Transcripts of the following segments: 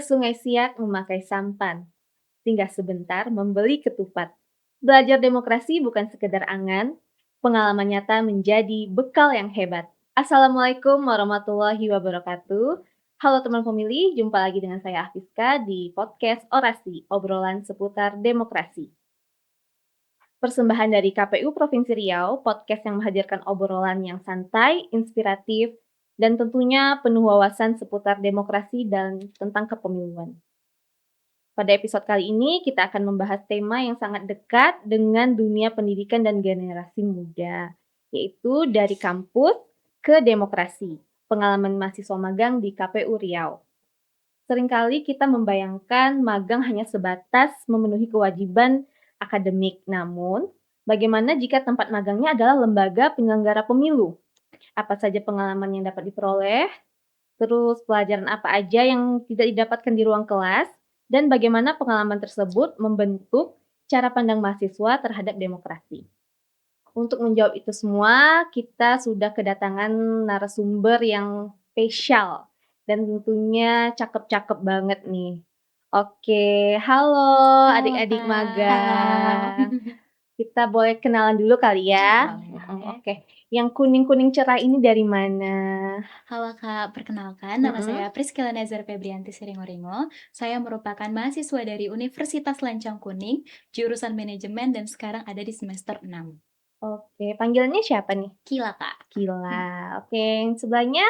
Sungai Siak memakai sampan, singgah sebentar membeli ketupat. Belajar demokrasi bukan sekedar angan, pengalaman nyata menjadi bekal yang hebat. Assalamualaikum warahmatullahi wabarakatuh. Halo teman pemilih, jumpa lagi dengan saya Afiska di podcast Orasi, obrolan seputar demokrasi. Persembahan dari KPU Provinsi Riau, podcast yang menghadirkan obrolan yang santai, inspiratif, dan tentunya penuh wawasan seputar demokrasi dan tentang kepemiluan. Pada episode kali ini, kita akan membahas tema yang sangat dekat dengan dunia pendidikan dan generasi muda, yaitu dari kampus ke demokrasi, pengalaman mahasiswa magang di KPU Riau. Seringkali kita membayangkan magang hanya sebatas memenuhi kewajiban akademik, namun bagaimana jika tempat magangnya adalah lembaga penyelenggara pemilu? Apa saja pengalaman yang dapat diperoleh? Terus pelajaran apa aja yang tidak didapatkan di ruang kelas? Dan bagaimana pengalaman tersebut membentuk cara pandang mahasiswa terhadap demokrasi? Untuk menjawab itu semua, kita sudah kedatangan narasumber yang spesial dan tentunya cakep-cakep banget nih. Oke, halo Halo adik-adik Kak. magang. Kita boleh kenalan dulu kali ya? Boleh. Oke, yang kuning-kuning cerah ini dari mana? Halo Kak, perkenalkan nama Mm-mm. saya Priskila Nazar Febrianti Siringoringo. Saya merupakan mahasiswa dari Universitas Lancang Kuning, jurusan manajemen dan sekarang ada di semester 6. Oke, panggilannya siapa nih? Gila Kak. Gila. Oke, yang sebelahnya?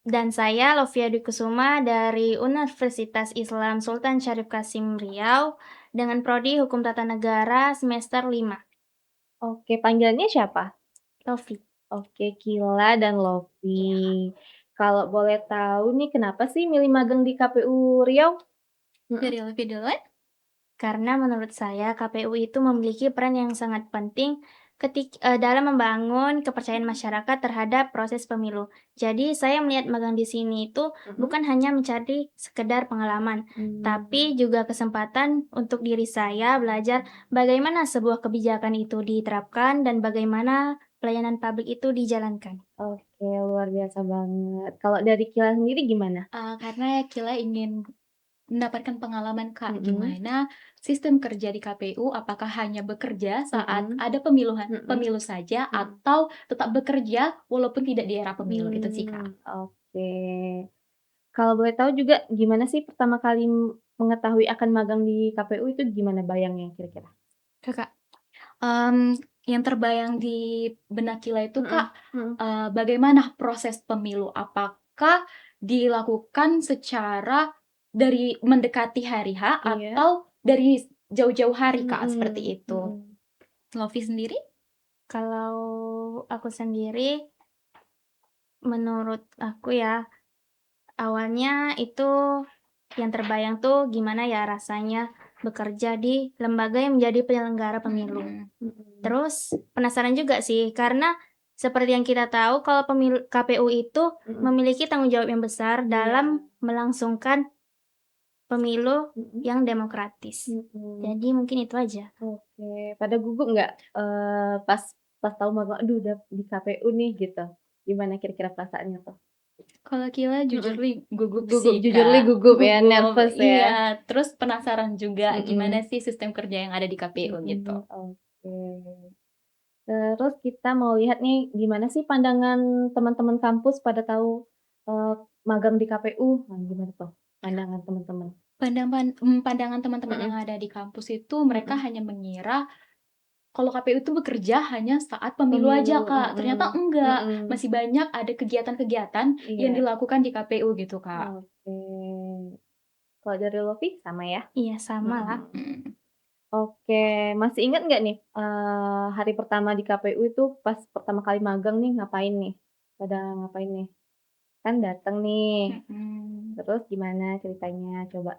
Dan saya Lovia Dwi Kusuma dari Universitas Islam Sultan Syarif Kasim Riau dengan prodi Hukum Tata Negara semester 5. Oke, panggilannya siapa? Lovi. Oke, Kila dan Lovi. Kalau boleh tahu nih, kenapa sih milih magang di KPU Riau? Dari Lovi duluan? Karena menurut saya KPU itu memiliki peran yang sangat penting dalam membangun kepercayaan masyarakat terhadap proses pemilu. Jadi saya melihat magang di sini itu bukan hanya mencari sekedar pengalaman, tapi juga kesempatan untuk diri saya belajar bagaimana sebuah kebijakan itu diterapkan dan bagaimana pelayanan publik itu dijalankan. Oke, luar biasa banget. Kalau dari Kila sendiri gimana? Karena Kila ingin mendapatkan pengalaman Kak, Mm-mm. gimana sistem kerja di KPU, apakah hanya bekerja saat Mm-mm. ada pemilu saja atau tetap bekerja walaupun tidak di era pemilu, itu sih Kak. Oke. Kalau boleh tahu juga gimana sih pertama kali mengetahui akan magang di KPU itu gimana bayangnya kira-kira? Kakak, yang terbayang di benak Kila itu Kak, bagaimana proses pemilu? Apakah dilakukan secara dari mendekati hari H Iya. atau dari jauh-jauh hari Kak, seperti itu? Lovi sendiri? Kalau aku sendiri, menurut aku ya, awalnya itu yang terbayang tuh gimana ya rasanya bekerja di lembaga yang menjadi penyelenggara pemilu. Terus penasaran juga sih, karena seperti yang kita tahu kalau KPU itu memiliki tanggung jawab yang besar dalam melangsungkan pemilu yang demokratis. Jadi mungkin itu aja. Oke, pada gugup nggak pas tahu magang, aduh udah di KPU nih gitu. Gimana kira-kira perasaannya tuh? Kalau Kila jujur li gugup Gugup, sih jujur Kak. li gugup ya, nervous ya. Iya, terus penasaran juga gimana sih sistem kerja yang ada di KPU gitu. Oke. Terus kita mau lihat nih gimana sih pandangan teman-teman kampus pada tahu magang di KPU. Nah, gimana tuh pandangan teman-teman? Pandangan teman-teman yang ada di kampus itu mereka hanya mengira kalau KPU itu bekerja hanya saat pemilu aja Kak. Ternyata enggak, masih banyak ada kegiatan-kegiatan yang Iya. dilakukan di KPU gitu Kak. Oke. Kalau dari Lovi sama ya? Iya, sama lah. Oke, masih ingat nggak nih hari pertama di KPU itu pas pertama kali magang nih ngapain nih? Pada ngapain nih? Kan dateng nih. Terus gimana ceritanya? Coba.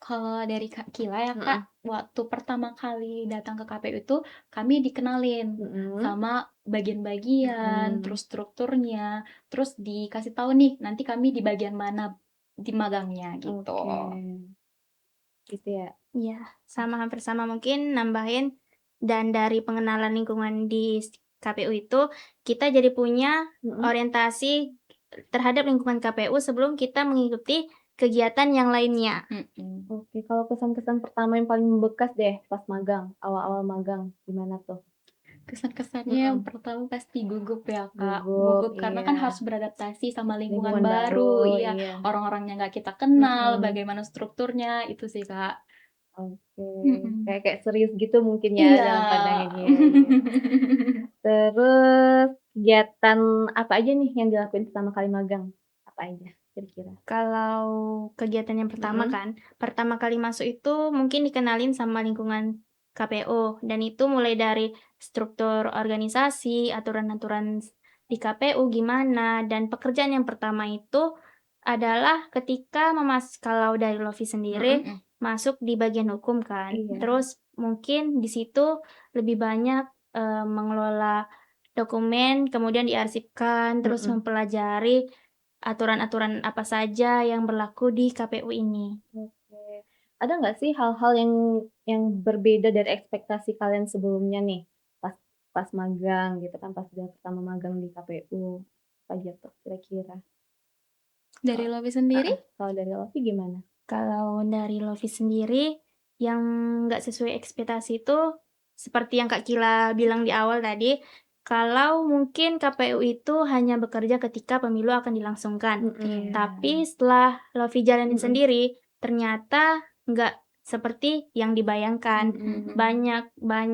Kalau dari Kak Kila ya Kak, waktu pertama kali datang ke KPU itu kami dikenalin sama bagian-bagian, terus strukturnya, terus dikasih tahu nih nanti kami di bagian mana di magangnya gitu. Oke. Gitu ya. Iya, sama hampir sama, mungkin nambahin dan dari pengenalan lingkungan di KPU itu kita jadi punya orientasi terhadap lingkungan KPU sebelum kita mengikuti kegiatan yang lainnya. Oke, kalau kesan-kesan pertama yang paling membekas deh pas magang, awal-awal magang, gimana tuh? Kesan-kesannya yang pertama pasti gugup ya, Kak. Gugup, Gugup karena kan iya. harus beradaptasi sama lingkungan Lingkungan baru, baru, iya. iya. Orang-orang yang nggak kita kenal, Mhm. bagaimana strukturnya, itu sih, Kak. Oke, Mhm. kayak serius gitu mungkin ya Iya. dalam pandangannya, iya. Terus kegiatan apa aja nih yang dilakuin pertama kali magang? Apa aja kira-kira? Kalau kegiatan yang pertama kan, pertama kali masuk itu mungkin dikenalin sama lingkungan KPU, dan itu mulai dari struktur organisasi, aturan-aturan di KPU gimana, dan pekerjaan yang pertama itu adalah ketika kalau dari Lovi sendiri Mhm. masuk di bagian hukum kan. Iya. Terus mungkin di situ lebih banyak, mengelola dokumen, kemudian diarsipkan, terus Mhm. mempelajari aturan-aturan apa saja yang berlaku di KPU ini. Oke. Ada nggak sih hal-hal yang berbeda dari ekspektasi kalian sebelumnya nih, pas pas magang gitu kan, pas udah pertama magang di KPU, apa aja tuh kira-kira? Dari Lovi sendiri? Kalau dari Lovi gimana? Kalau dari Lovi sendiri, yang nggak sesuai ekspektasi itu, seperti yang Kak Kila bilang di awal tadi, kalau mungkin KPU itu hanya bekerja ketika pemilu akan dilangsungkan. Mhm. Tapi setelah Lovi jalanin Mhm. sendiri, ternyata nggak seperti yang dibayangkan. Mhm.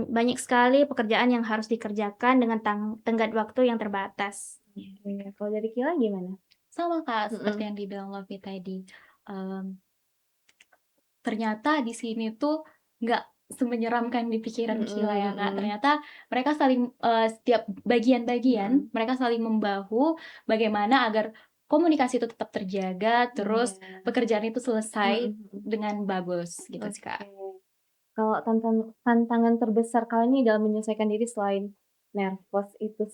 Banyak sekali pekerjaan yang harus dikerjakan dengan tenggat waktu yang terbatas. Oke, kalau dari Kila gimana? Sama, Kak, seperti Mhm. yang dibilang Lovi tadi. Mmm, ternyata di sini tuh nggak semenyeramkan di pikiran Kila ya, Kak. Mhm. Ternyata mereka saling setiap bagian-bagian, mereka saling membahu bagaimana agar komunikasi itu tetap terjaga, terus Iya. pekerjaan itu selesai Mhm. dengan bagus, gitu sih, Kak. Oke. Kalau tantangan terbesar kalian nih dalam menyesuaikan diri selain nervous itu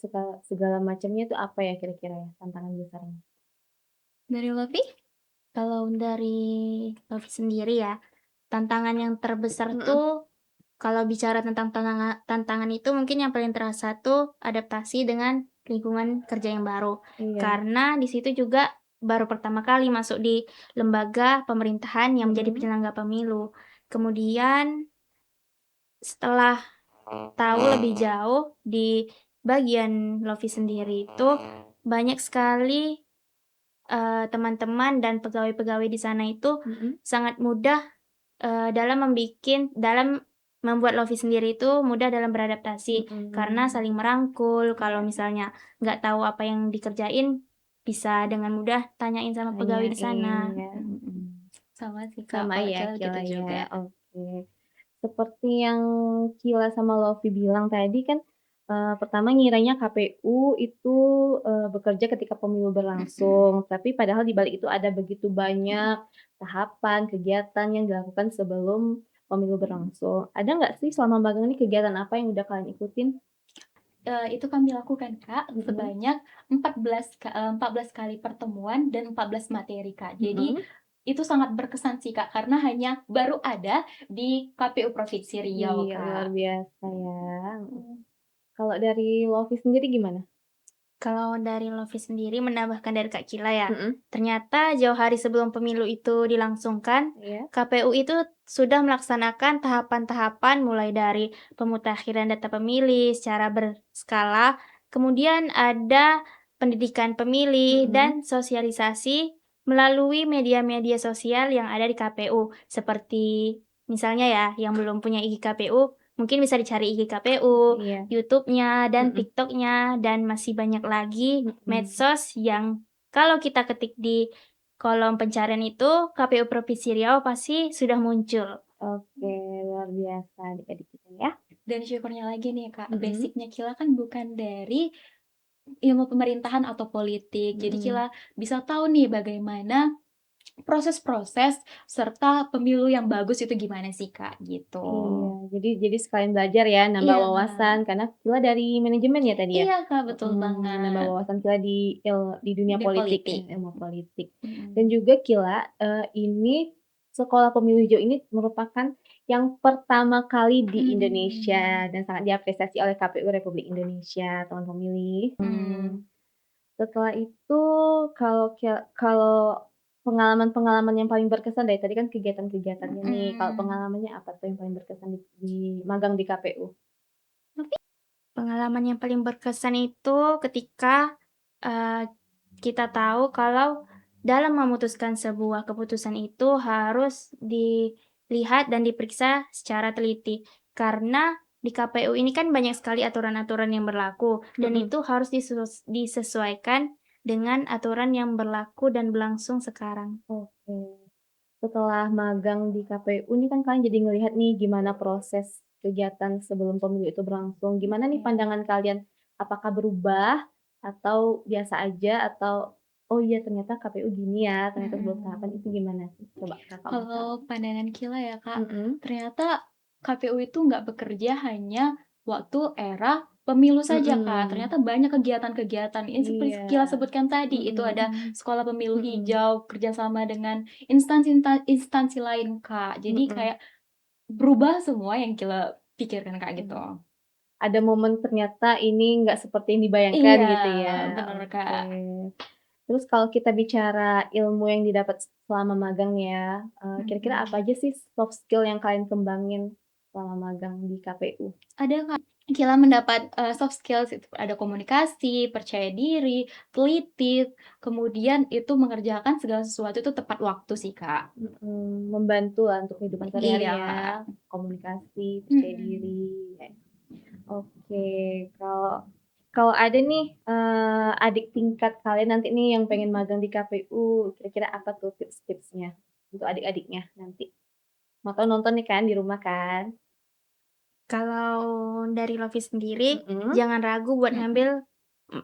segala macamnya itu apa ya kira-kira ya tantangan besarnya? Dari Lovi? Kalau dari Lovi sendiri ya, tantangan yang terbesar Mhm. tuh, kalau bicara tentang tantangan itu mungkin yang paling terasa tuh adaptasi dengan lingkungan kerja yang baru. Iya. Karena di situ juga baru pertama kali masuk di lembaga pemerintahan yang menjadi Mhm. penyelenggara pemilu. Kemudian setelah tahu lebih jauh di bagian Lovi sendiri itu, banyak sekali teman-teman dan pegawai-pegawai di sana itu Mhm. sangat mudah, dalam membuat Lovi sendiri itu mudah dalam beradaptasi, karena Mhm. saling merangkul, kalau Iya, misalnya nggak tahu apa yang dikerjain, bisa dengan mudah tanyain sama pegawai di tanyain sana. ya. Sama sih, Kak, Sama kalau ya Kila gitu Kila juga. ya, oke. Seperti yang Kila sama Lovi bilang tadi kan, pertama ngiranya KPU itu, bekerja ketika pemilu berlangsung, tapi padahal di balik itu ada begitu banyak tahapan, kegiatan yang dilakukan sebelum pemilu berlangsung. Ada nggak sih selama magang ini kegiatan apa yang udah kalian ikutin? Itu kami lakukan, Kak, Mhm. sebanyak 14 kali pertemuan dan 14 materi, Kak. Jadi, Mhm. itu sangat berkesan sih, Kak, karena hanya baru ada di KPU Provinsi Riau, Iya, luar Kak. biasa ya, Kalau dari Lovi sendiri gimana? Kalau dari Lovi sendiri menambahkan dari Kak Cila ya, Mhm. ternyata jauh hari sebelum pemilu itu dilangsungkan, Iya. KPU itu sudah melaksanakan tahapan-tahapan mulai dari pemutakhiran data pemilih secara berskala, kemudian ada pendidikan pemilih Mhm. dan sosialisasi melalui media-media sosial yang ada di KPU. Seperti misalnya ya, yang belum punya IG KPU, mungkin bisa dicari IG KPU, Iya. YouTube-nya, dan Mhm. TikTok-nya, dan masih banyak lagi Mhm. medsos yang kalau kita ketik di kolom pencarian itu, KPU Provinsi Riau pasti sudah muncul. Oke, luar biasa adik-adik kita ya. Dan syukurnya lagi nih, Kak, Mhm. basic-nya Kila kan bukan dari ilmu pemerintahan atau politik. Jadi Mhm. Kila bisa tahu nih bagaimana proses-proses serta pemilu yang bagus itu gimana sih, Kak, gitu. Iya, jadi sekalian belajar ya, nambah Iya, wawasan karena Kila dari manajemen ya tadi ya? iya, Kak, betul Nambah banget. wawasan Kila di dunia Di politik politik. nih, ilmu politik. Dan Mhm. juga Kila, ini Sekolah Pemilu Hijau ini merupakan yang pertama kali di Mhm. Indonesia dan sangat diapresiasi oleh KPU Republik Indonesia, teman pemilih. Mmm. Setelah itu kalau pengalaman-pengalaman yang paling berkesan dari tadi kan kegiatan-kegiatannya nih, kalau Mhm. pengalamannya apa tuh yang paling berkesan di magang di KPU? Pengalaman yang paling berkesan itu ketika, kita tahu kalau dalam memutuskan sebuah keputusan itu harus dilihat dan diperiksa secara teliti. Karena di KPU ini kan banyak sekali aturan-aturan yang berlaku dan Mhm. itu harus disesuaikan dengan aturan yang berlaku dan berlangsung sekarang. Oke. Setelah magang di KPU nih kan kalian jadi ngelihat nih gimana proses kegiatan sebelum pemilu itu berlangsung. Gimana nih Iya. pandangan kalian? Apakah berubah atau biasa aja atau oh iya ternyata KPU gini ya, ternyata sebelum tahapan itu Mhm. gimana? Coba Kakak mau tahu. Kalau pandangan Kila ya, Kak, Mhm, ternyata KPU itu nggak bekerja hanya waktu era pemilu saja, Kak. mhm. Ternyata banyak kegiatan-kegiatan, ini seperti Iya. Kila sebutkan tadi, itu ada Mhm. sekolah pemilu Mhm, hijau, kerjasama dengan instansi lain, Kak. Jadi mhm, kayak berubah semua yang Kila pikirkan, Kak, gitu. mhm. Ada momen ternyata ini nggak seperti yang dibayangkan Iya, gitu ya. bener, Oke. Kak. Terus kalau kita bicara ilmu yang didapat selama magang nih ya, kira-kira apa Mhm. aja sih soft skill yang kalian kembangin selama magang di KPU? Ada, Kak. Kila mendapat, soft skills itu ada komunikasi, percaya diri, teliti, kemudian itu mengerjakan segala sesuatu itu tepat waktu sih, Kak. Membantu lah untuk kehidupan Iya, sehari-hari Kak. ya, komunikasi, percaya Mhm. diri, oke. Kalau kalau ada nih, adik tingkat kalian nanti nih yang pengen magang di KPU, kira-kira apa tuh tips-tipsnya untuk adik-adiknya nanti? Mau tahu nonton nih kan di rumah kan? Kalau dari Lovi sendiri, Mhm, jangan ragu buat Mhm. ngambil,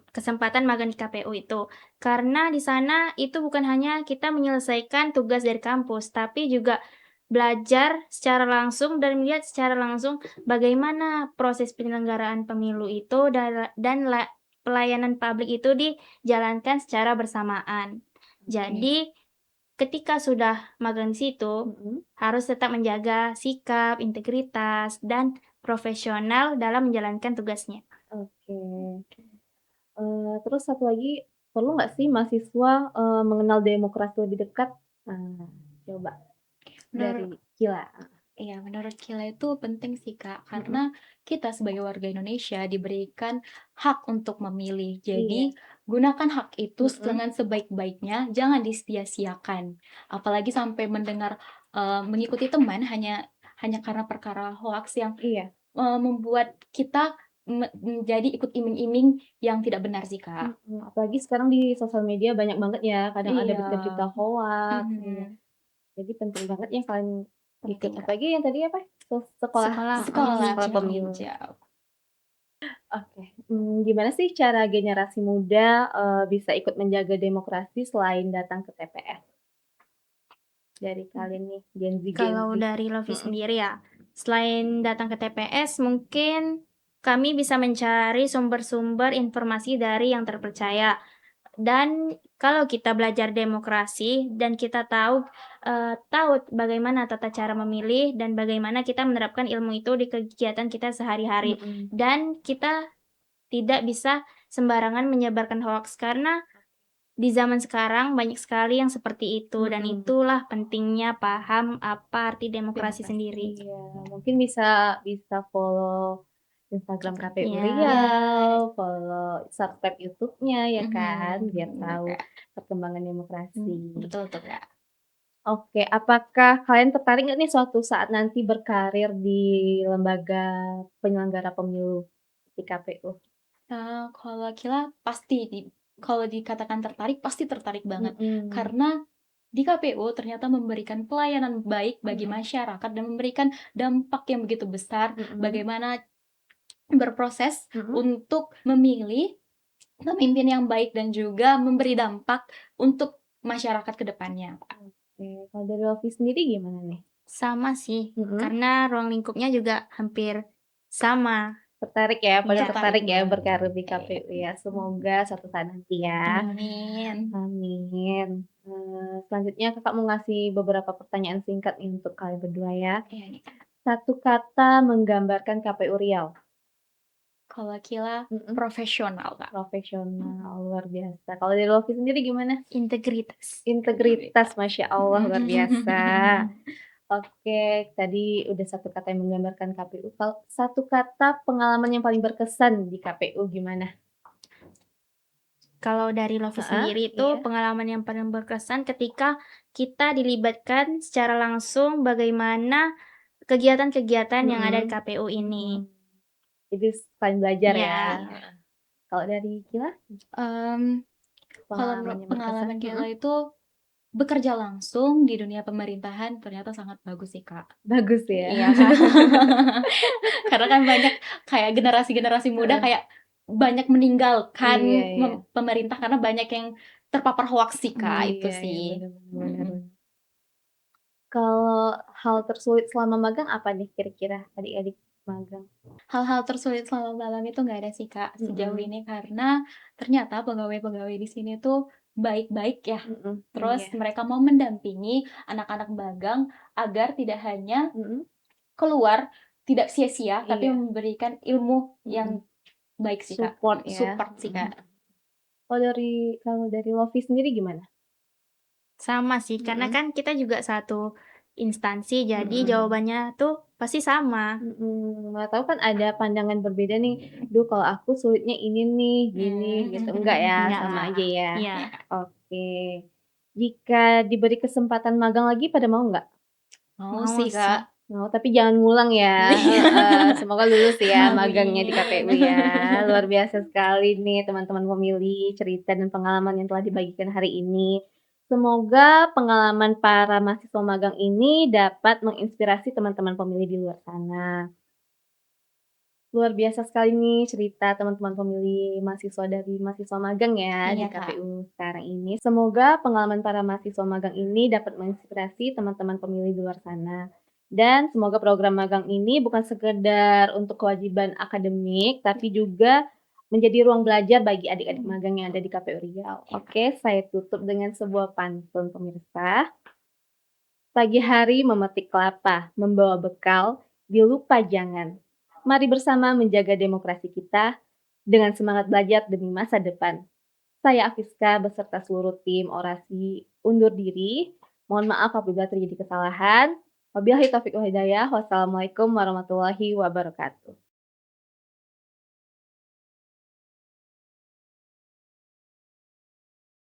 kesempatan magang di KPU itu. Karena di sana itu bukan hanya kita menyelesaikan tugas dari kampus, tapi juga belajar secara langsung dan melihat secara langsung bagaimana proses penyelenggaraan pemilu itu dan pelayanan publik itu dijalankan secara bersamaan. oke. Jadi ketika sudah magang di situ, Mhm, harus tetap menjaga sikap, integritas, dan profesional dalam menjalankan tugasnya. oke. Terus satu lagi, perlu nggak sih mahasiswa, mengenal demokrasi lebih dekat? Nah, coba Menurut dari Kila. Iya, menurut Kila itu penting sih, Kak, Mhm, karena kita sebagai warga Indonesia diberikan hak untuk memilih. iya, Jadi, gunakan hak itu mhm, dengan sebaik-baiknya, jangan disia-siakan. Apalagi sampai mendengar, mengikuti teman hanya hanya karena perkara hoaks yang, iya, membuat kita menjadi ikut iming-iming yang tidak benar sih, Kak. apalagi sekarang di sosial media banyak banget ya, kadang ada Iya, berita-berita hoaks, iya. mhm, Jadi penting banget ya kalian ikut penting, Kak. apalagi yang tadi apa, sekolah Sekolah Sekolah sekolah Cimeng pemilu. Hijau. Oke, gimana sih cara generasi muda, bisa ikut menjaga demokrasi selain datang ke TPS? Dari kalian nih, Gen Z. Kalau dari Lovi Mhm, sendiri ya, selain datang ke TPS, mungkin kami bisa mencari sumber-sumber informasi dari yang terpercaya. Dan kalau kita belajar demokrasi dan kita tahu bagaimana tata cara memilih dan bagaimana kita menerapkan ilmu itu di kegiatan kita sehari-hari. mhm. Dan kita tidak bisa sembarangan menyebarkan hoaks karena di zaman sekarang banyak sekali yang seperti itu dan Mhm, itulah pentingnya paham apa arti demokrasi Demokrasi. sendiri. iya, mungkin bisa bisa follow Instagram KPU Iya, Iya, Riau, follow subscribe YouTube-nya ya kan, biar bener, tahu Kak. perkembangan demokrasi. Betul tuh, Kak. Oke, apakah kalian tertarik nggak nih suatu saat nanti berkarir di lembaga penyelenggara pemilu di KPU? Kalau Kila pasti kalau dikatakan tertarik, pasti tertarik banget. Mhm, Karena di KPU ternyata memberikan pelayanan baik bagi mhm, masyarakat dan memberikan dampak yang begitu besar mhm, bagaimana berproses mhm. untuk memilih pemimpin yang baik dan juga memberi dampak untuk masyarakat ke depannya. Oke, kalau dari Lovi sendiri gimana nih? sama sih, Mhm. karena ruang lingkupnya juga hampir sama. Tertarik ya, pada Iya, Tertarik tertarik ya banget. berkarir di KPU ya, semoga suatu saat nanti ya. Amin. Amin. Selanjutnya Kakak mau ngasih beberapa pertanyaan singkat nih untuk kalian berdua ya. Iya nih, Kak. Satu kata menggambarkan KPU Riau. Kalau Kila Mhm. profesional, Kak. Profesional, luar biasa. Kalau dari Lofi sendiri gimana? Integritas. Integritas, Masya Allah, luar biasa. Oke, tadi udah satu kata yang menggambarkan KPU. Kalau satu kata pengalaman yang paling berkesan di KPU gimana? Kalau dari Lofi Heeh, sendiri itu iya. pengalaman yang paling berkesan ketika kita dilibatkan secara langsung bagaimana kegiatan-kegiatan yang ada di Mhm. KPU ini. Jadi selain belajar Iya. ya. Iya. Kalau dari Kila, Kalau pengalaman yang berkesan? pengalaman Kila itu bekerja langsung di dunia pemerintahan ternyata sangat bagus sih, Kak. Bagus ya. Iya, Kak. Karena kan banyak kayak generasi-generasi muda Heeh. kayak banyak meninggalkan Iya, iya. pemerintah karena banyak yang terpapar hoaks sih, Kak, itu Iya, iya, sih. benar. Mhm. Kalau hal tersulit selama magang apa nih kira-kira adik-adik magang? Hal-hal tersulit selama malam itu nggak ada sih, Kak, sejauh Mhm. ini karena ternyata pegawai-pegawai di sini tuh baik-baik ya. Mhm, Terus iya. mereka mau mendampingi anak-anak magang agar tidak hanya Mhm, keluar tidak sia-sia, tapi iya. memberikan ilmu Mhm. yang baik sih, Kak. Support ya. Support sih, Kak. Kalau dari Lofi sendiri gimana? Sama sih, karena Mhm. kan kita juga satu instansi, jadi Mhm. jawabannya tuh pasti sama. Nggak tahu kan ada pandangan berbeda nih, "Duh kalau aku sulitnya ini nih, gini," gitu. Enggak ya, Enggak sama lah. aja ya? Iya. Oke. Jika diberi kesempatan magang lagi pada mau nggak? Mau Mau sih, sih. Kak. Mau, tapi jangan ngulang ya. Heeh, semoga lulus ya magangnya di KPU Amin. ya. Luar biasa sekali nih teman-teman pemilih, cerita dan pengalaman yang telah dibagikan hari ini. Semoga pengalaman para mahasiswa magang ini dapat menginspirasi teman-teman pemilih di luar sana. Luar biasa sekali nih cerita teman-teman pemilih mahasiswa dari mahasiswa magang ya di Iya, Kak. KPU sekarang ini. Semoga pengalaman para mahasiswa magang ini dapat menginspirasi teman-teman pemilih di luar sana. Dan semoga program magang ini bukan sekedar untuk kewajiban akademik, tapi juga menjadi ruang belajar bagi adik-adik magang yang ada di KPU Riau. Oke, saya tutup dengan sebuah pantun pemirsa. Pagi hari memetik kelapa, membawa bekal, dilupa jangan. Mari bersama menjaga demokrasi kita dengan semangat belajar demi masa depan. Saya Afiska beserta seluruh tim orasi undur diri. Mohon maaf apabila terjadi kesalahan. Wabillahi taufiq wal hidayah. Wassalamualaikum warahmatullahi wabarakatuh.